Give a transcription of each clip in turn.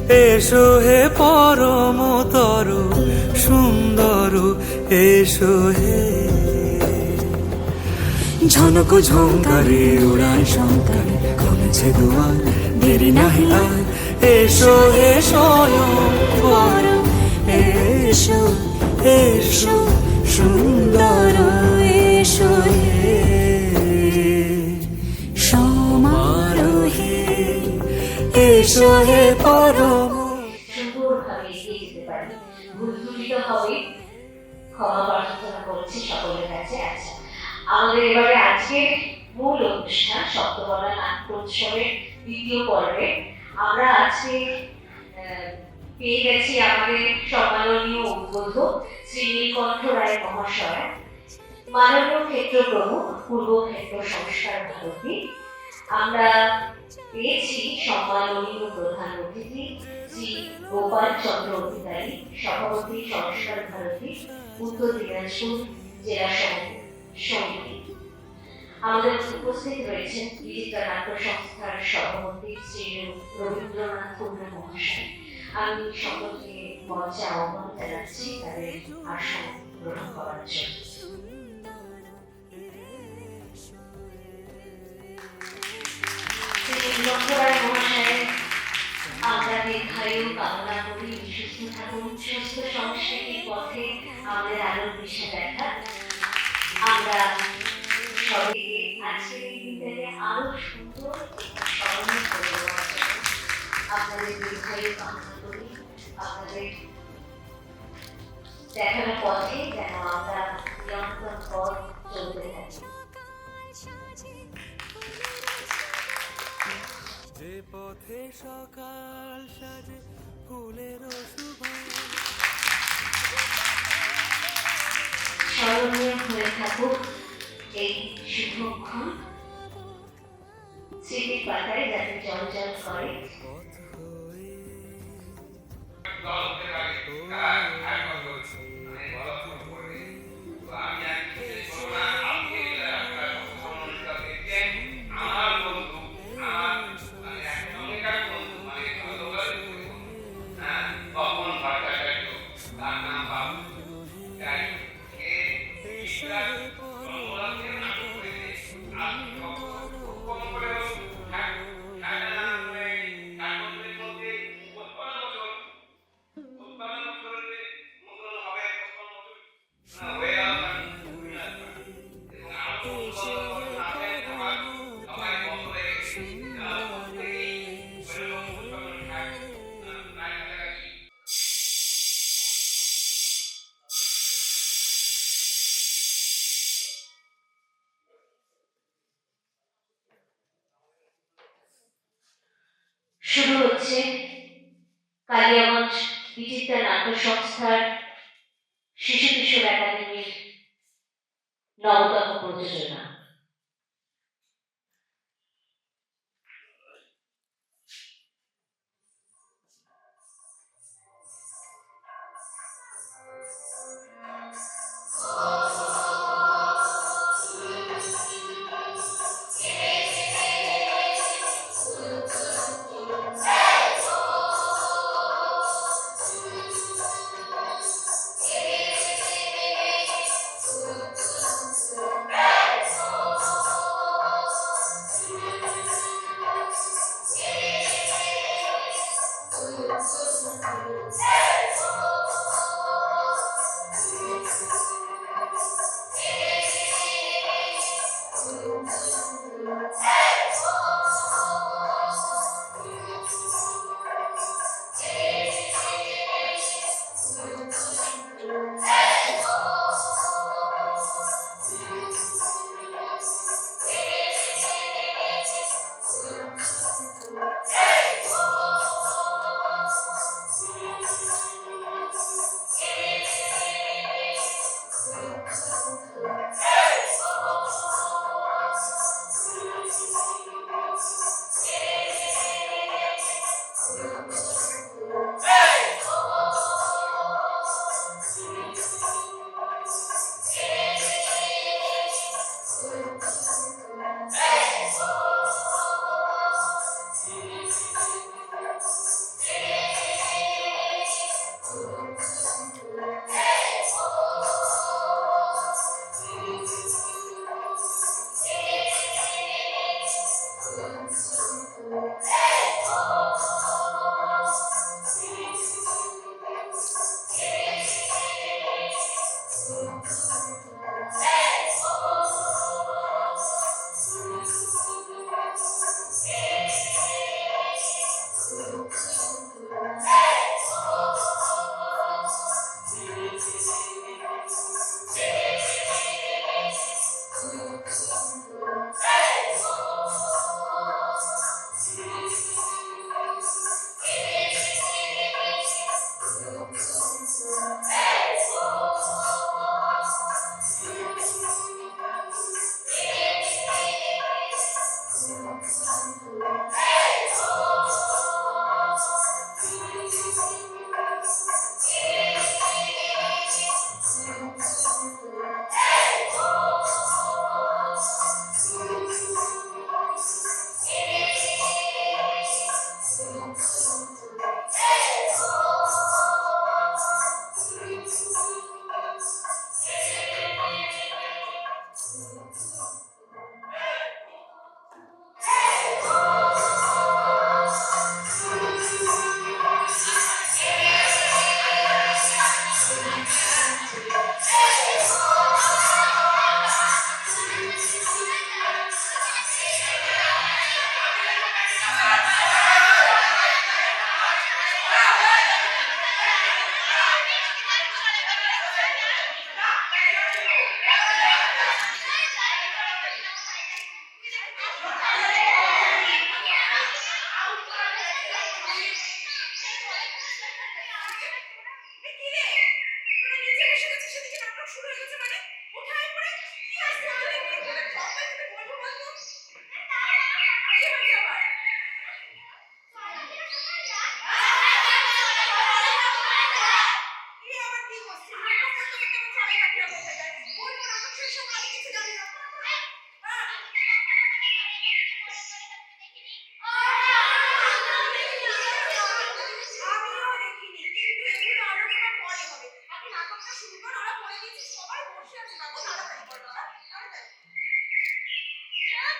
এসো হে পরমতর সুন্দর, এসো হে। ঝনক ঝঙ্কারে উড়ায় শঙ্কারে খুলেছে দুয়ার, দেরি নাহি আর। এসো হে স্বয়ং বর, এসো এসো সুন্দর, এসো হে সমারোহে, এসো হে পরম। সুন্দরভাবে এগিয়ে যেতে পারি। ভুল ত্রুটি হবে, ক্ষমা প্রার্থনা করছি সকলের কাছে। আচ্ছা, আমাদের এবারে আজকের মূল অনুষ্ঠান সপ্তকলা নাট্য উৎসবের দ্বিতীয় পর্বে আমরা আজকে পেয়ে গেছি আমাদের সম্মাননীয় উদ্বোধক শ্রী নীলকণ্ঠ রায় মহাশয়, মাননীয় ক্ষেত্র প্রমুখ পূর্ব ক্ষেত্র সংস্কার ভারতী। আমরা পেয়েছি সম্মাননীয় প্রধান অতিথি শ্রী গোপাল চন্দ্র অধিকারী, সভাপতি সংস্কার ভারতী উত্তর দিনাজপুর জেলা সমিতি। আমাদের উপস্থিত রয়েছেন বিচিত্রা নাট্য সংস্থার সভাপতি শ্রী রবীন্দ্রনাথ কুন্ডু মহাশয়। আমি সকলকে মঞ্চে আহ্বান জানাচ্ছি তাদের আসন গ্রহণ করার জন্য। আমরা দীর্ঘায়ু কামনা করি, সুস্থ থাকুন, সুস্থ সংস্কৃতির পথে আমাদের আরো দিশা দেখা। আমরা সবাইকে আজকের এই দিনটাকে আরো সুন্দর স্মরণীয় করে দেওয়ার জন্য আপনাদের দীর্ঘায়ু কামনা করি। আপনাদের দেখানোর পথে যেন আমরা নিয়ন্ত্রণ পথ চলতে থাকি। যে পথে সকাল সাজে ফুলের স্মরণীয় হয়ে থাকুক এই শুভক্ষণ, স্মৃতির পাতায় যাতে জল জল করে। শুরু হচ্ছে কালিয়াগঞ্জ বিচিত্রা নাট্য সংস্থার শিশু কিশোর একাডেমির নবতম প্রযোজনা।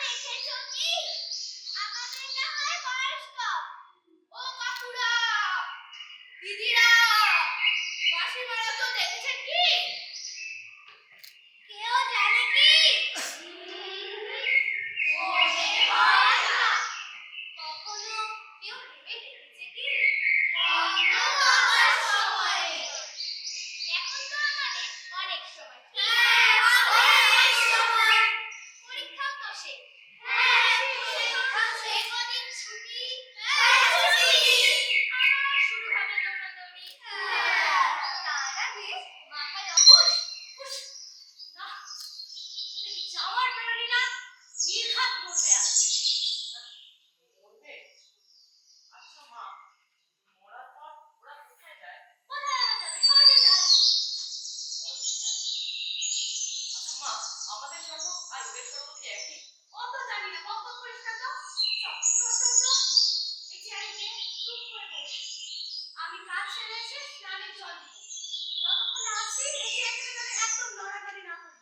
দেখেছো কি? আমাদের না হয় বয়স কম। ও কাকুরা, দিদিরা, মাসিমারা তো দেখেছেন কি? কেউ জানে কি? মনে হয় না। কখনো কেউ ভেবে দেখেছে কি? কখনো আমার সময়ে। এখন তো আমাদের অনেক সময়। হ্যাঁ, অনেক সময়। পরীক্ষাও তো শেষ। হ্যাঁ, পরীক্ষাও শেষ। কদিন ছুটি। হ্যাঁ, ছুটি। আবার শুরু হবে দৌড়াদৌড়ি। হ্যাঁ, তার আগে মাথায় হুশ, হুশ। না, যদি যাওয়ার বেরোলি না, নির্ঘাত মরবে আজ। মরবে? আচ্ছা মা, মরার পর ওরা কোথায় যায়? কোথায় আবার যাবে? স্বর্গে যায়। স্বর্গে যায়? আচ্ছা মা, আমাদের স্বর্গ আর ওদের স্বর্গ কি একই? অত জানি না, বক বক করিস না তো। চল। এই চেয়ারে গিয়ে চুপ করে বস। আমি কাজ সেরে এসে স্নানের জল দিব। যতক্ষণ না আসছি এই চেয়ার থেকে যেন একদম নড়ানড়ি না করিস।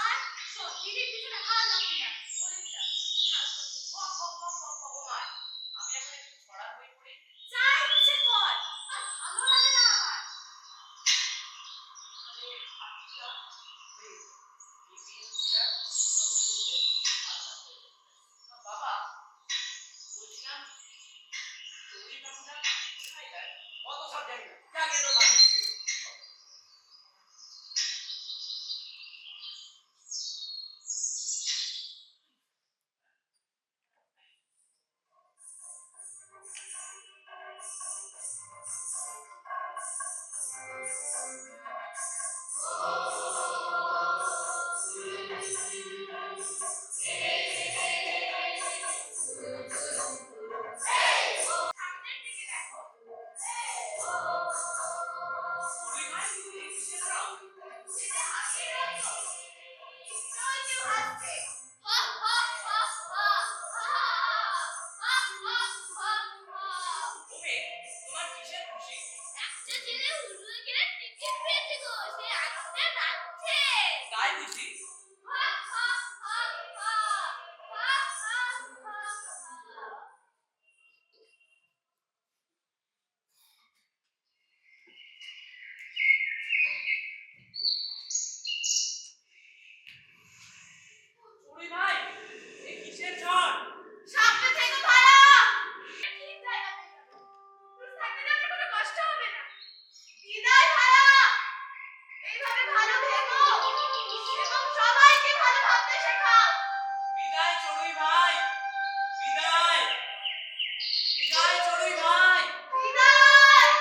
আর শোন, দিদির পিছনে আর লাগবি না, বলে দিলাম। সারাক্ষণ শুধু বক বক বক বক বক। ও মা, আমি এখন একটু ছড়ার বই পড়ি। যা ইচ্ছে কর, আর ভালো লাগে না আমার। আরে আচ্ছা, প্লিজ, টিফিন চেয়ার সব হয়ে গেছে। আচ্ছা, বাবা, বলছিলাম চৌরি কাকুরা কোথায় যায়? অত সব জানি না, যাকে তো মানুষ সামনের দিকে দেখো। চৌরি ভাই, এই কিসের রং? সেটা হাসির রঙ। নিশ্চয়ই কেউ হাসছে। হা হা হা হা হা হা হা হা হা। ওকে, তোমার কিসের খুশি? একটা ছেলে উড়ে গিয়ে টিকিট পেয়েছে গো, সে আনন্দে নাচছে। তাই বুঝি? হা হা হা হা হা হা হা। চৌরি ভাই, এই কিসের ঝড়? সামনে থেকে ভাড়া। ঠিক জায়গাতে যাবো। তোর থাকতে না আমার কোনো কষ্ট হবে না। বিদায় ভাড়া। এইভাবে ভালো ভেবো এবং সবাইকে ভালো ভাবতে শেখাও। বিদায় চড়ুই ভাই, বিদায়, বিদায় চড়ুই ভাই। বিদায়।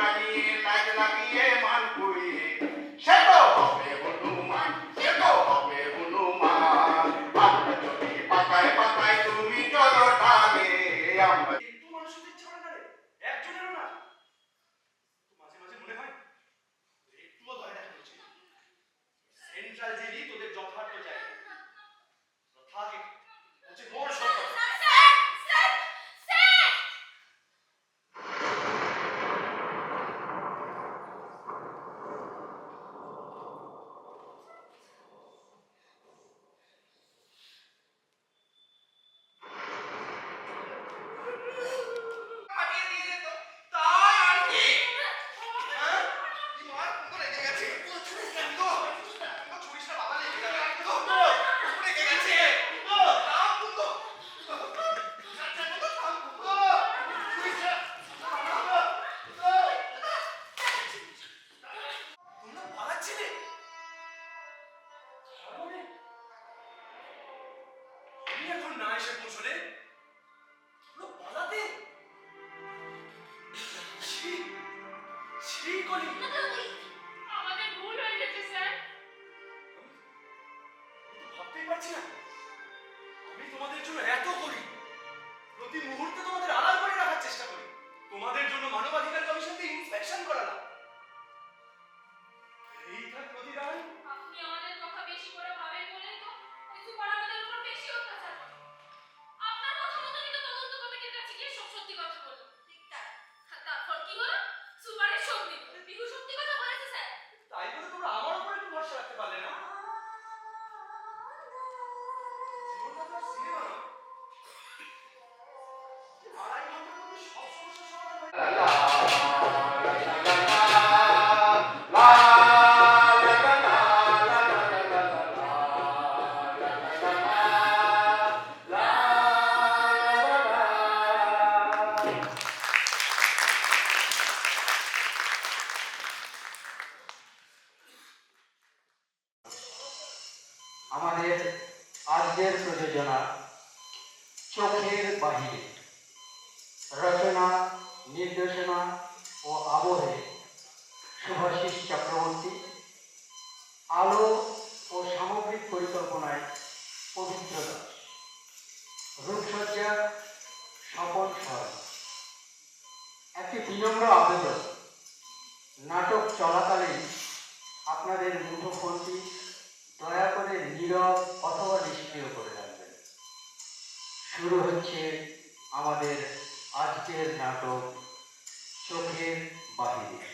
টানিয়ে কাজ লাগিয়ে মান পুড়িয়ে সে তো হবে হনুমান, সে তো হবে হনুমান। আমরা যদি পাতায় পাতায় তুমি চলো টানে, আমরা একটু মানুষের ইচ্ছা করে না রে, একজনেরও না। তো মাঝে মাঝে মনে হয় একটুও দয়া দেখা করছে না। সেন্ট্রাল জেলই তোদের যথার্থ জায়গা। থাকে হচ্ছে বড় সরকার। স্যার স্যার স্যার কাটিয়ে দিয়ে যেত, তাই আর কি? হ্যাঁ? কি মার কুndo লেগে গেছে? কুndo, কুndo ছুরিটা বাবা লেগে যাবে। কুndo, কুndo লেগে গেছে। কুndo, থাম কুndo। কুndo, থাম কুndo। ছুরিটা, কুndo, কুndo। তোমরা পালাচ্ছিলে? তার মানে আমি এখন না এসে পৌঁছলে তোমরা পালাতে? ছি, ছি কলি। আমাদের ভুল হয়ে গেছে স্যার। আমি তো ভাবতেই পারছি না আমি তোমাদের জন্য এত করি, প্রতি মুহূর্তে তোমাদের আড়াল করে রাখার চেষ্টা করি, তোমাদের জন্য মানবাধিকার কমিশন দিয়ে ইন্সপেকশন করালাম। এই তার প্রতিদান? আপনি আমাদের কথা বেশি করে ভাবেন বলেই তো ওই সুপার আমাদের উপর বেশি অত্যাচার করে। আপনার কথা মতনই তো তদন্ত কমিটির কাছে গিয়ে সব সত্যি কথা বলল। তারপর কি হলো? সুপারের সব নিল। বিহু সত্যি কথা বলেছে স্যার। তাই বলে তোমরা আমার উপর একটু ভরসা রাখতে পারলে না? জীবনটা তো আর সিনেমা নয়। 2.5 ঘন্টার মধ্যে সব সমস্যার সমাধান হয়ে যাবে। আমাদের আজকের প্রযোজনা চোখের বাহিরে, রচনা, নির্দেশনা ও আবহে শুভাশিস চক্রবর্তী, আলো ও সামগ্রিক পরিকল্পনায় পবিত্র দাস, রূপসজ্জা স্বপন সর। একটি বিনম্র আবেদন, নাটক চলাকালীন আপনাদের মুঠোফোনটি দয়া করে নীরব অথবা নিষ্ক্রিয় করে রাখবেন। শুরু হচ্ছে আমাদের আজকের নাটক চোখের বাহিরে।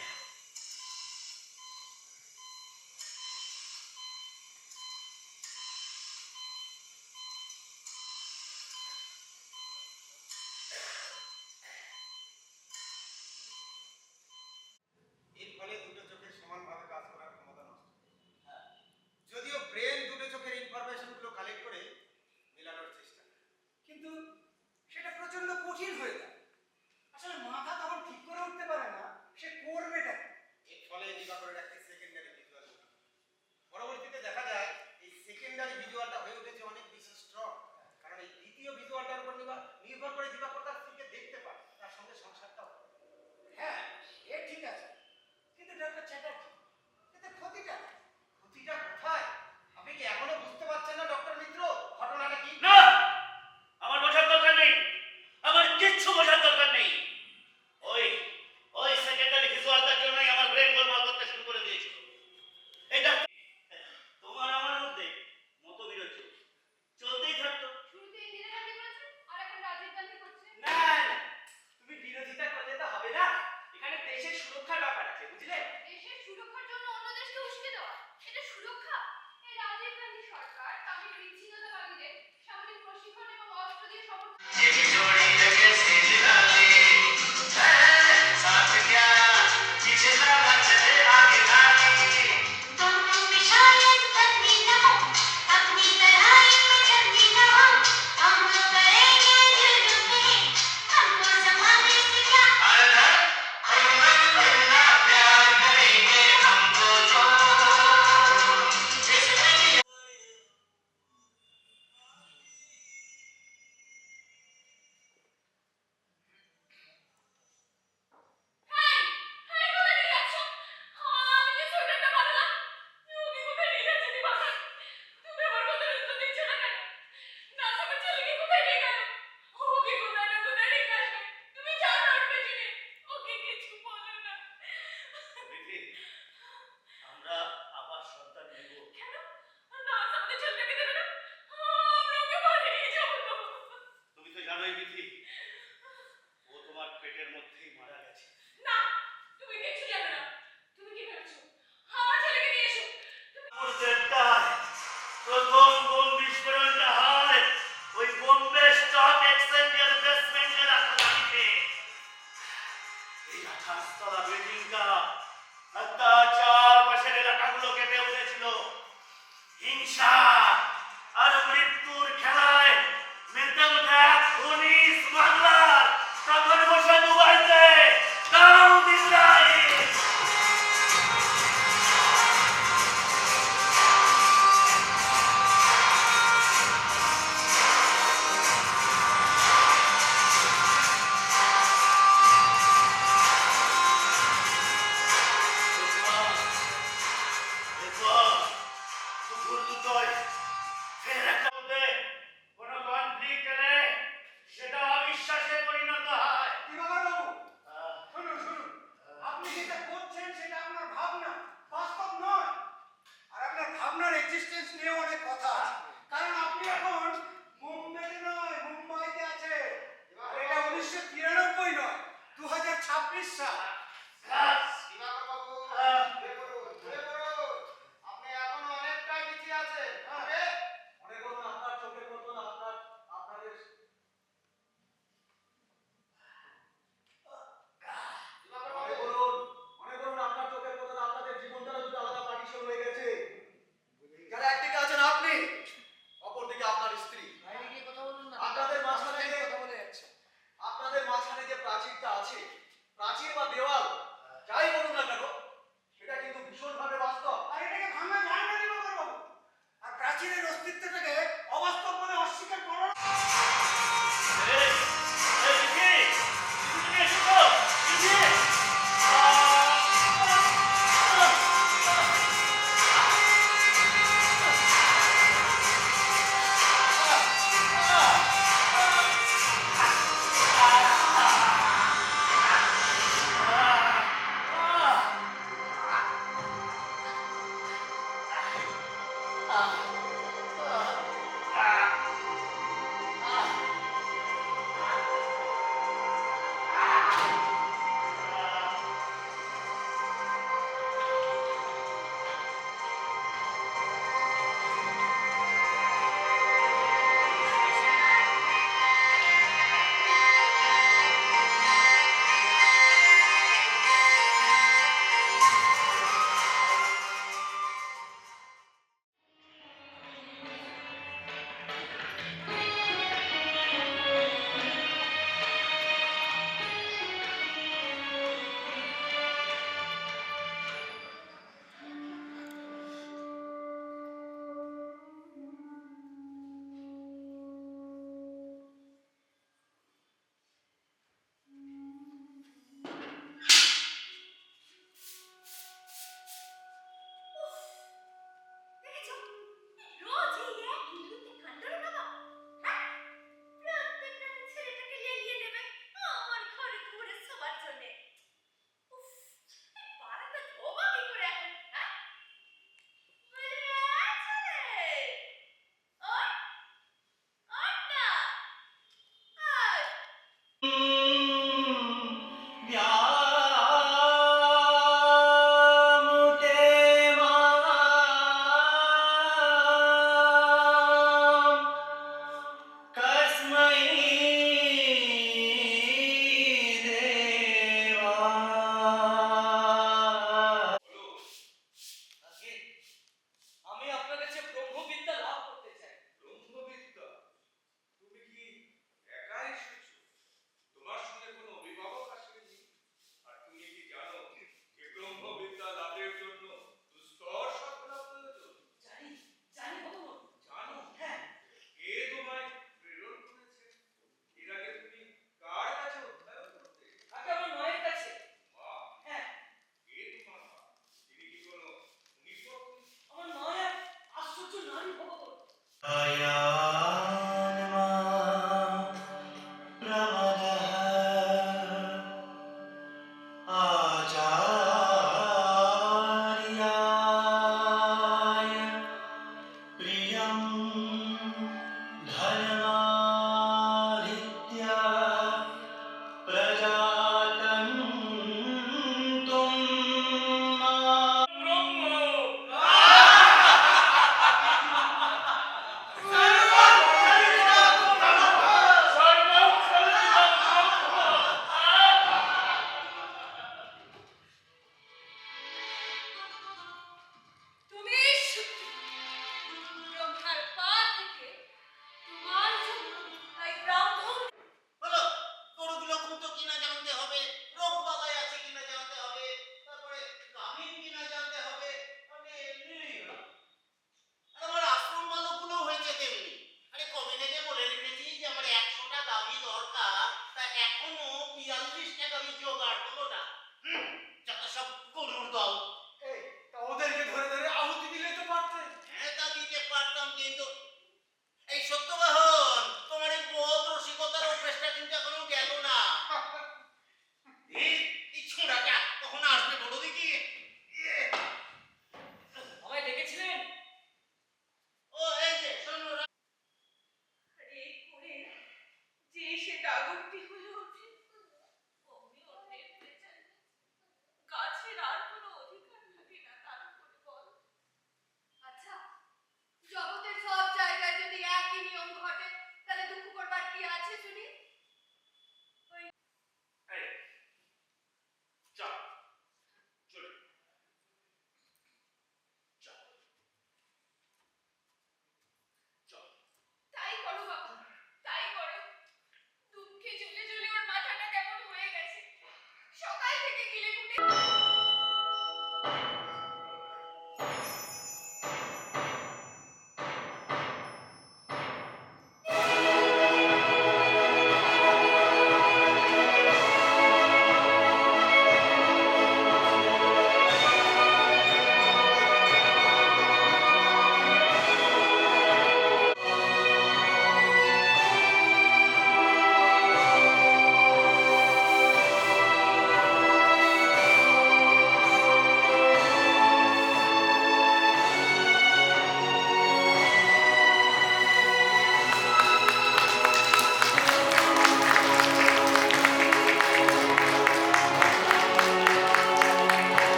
এর ফলে দুটো চোখের সমানভাবে কাজ করার ক্ষমতা নষ্ট হয়। যদিও ব্রেন দুটো চোখের ইনফরমেশনগুলো কালেক্ট করে মেলানোর চেষ্টা করে, কিন্তু সেটা প্রচন্ড কঠিন হয়ে যায়। আসলে মাথা তখন ঠিক করে উঠতে পারে না সে করবে কাঁটাগুলো কেটে উঠেছিল। হিংসা আর মৃত্যুর খেলায় মেতে ওঠে এক ধনী স্মাগলার তখন বসে দুবাইতে দাউদ ইব্রাহিম। এরপর দুপুর দুটোয় ফের একটা মধ্যে কোনো কনফ্লিক্ট এলে সেটা অবিশ্বাসে পরিণত হয়। দিবাকর বাবু, শুনুন শুনুন, আপনি যেটা করছেন সেটা আপনার ভাবনা, বাস্তব নয়। আর আপনার ভাবনার এক্সিস্টেন্স নিয়ে অনেক কথা আছে, কারণ আপনি এখন মুম্বাইতে নয়, মুম্বাইতে আছে। আর এটা 1993 নয়, 2026 সাল। দিবাকর বাবু, আপনি এখনো অনেকটা পিছিয়ে আছেন। মনে করুন আপনার চোখের মতন আপনাদের মনে করুন আপনার চোখের মতন আপনাদের জীবনটাও দুটো আলাদা পার্টিশন হয়ে গেছে। যারা একদিকে আছেন আপনি, অপরদিকে আপনার স্ত্রী। আপনাদের মাঝখানে যে প্রাচীরটা আছে, প্রাচীর বা দেওয়াল যাই বলুন না কেন, সেটা কিন্তু ভীষণভাবে বাস্তব। আর এটাকে ভাঙা যায় না দিবাকর বাবু। আর প্রাচীনের অস্তিত্বটাকে অবাস্তব বলে অস্বীকার করো না। এই, এই দিদি, তুমি এসেছো? দিদি!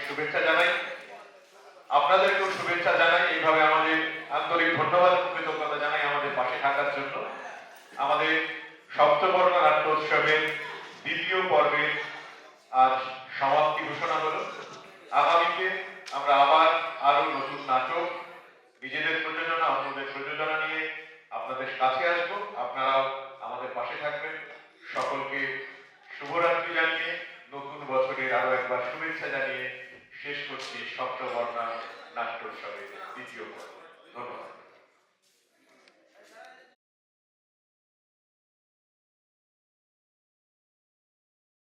শুভেচ্ছা জানাই, আপনাদেরকেও শুভেচ্ছা জানাই। এইভাবে আমাদের আন্তরিক ধন্যবাদ কৃতজ্ঞতা জানাই আমাদের পাশে থাকার জন্য। আমাদের সপ্তবর্ণ নাট্যোৎসবের দ্বিতীয় পর্বে আজ সমাপ্তি ঘোষণা হলো। আগামীতে আমরা আবার আরো নতুন নাটক, নিজেদের প্রযোজনা, অন্যদের প্রযোজনা নিয়ে আপনাদের কাছে আসবো। আপনারাও আমাদের পাশে থাকবেন। সকলকে শুভরাত্রি জানিয়ে, নতুন বছরের আরো একবার শুভেচ্ছা জানিয়ে শেষ করছি সপ্তবর্ণা নাট্যোৎসবের দ্বিতীয় পর্ব। ধন্যবাদ।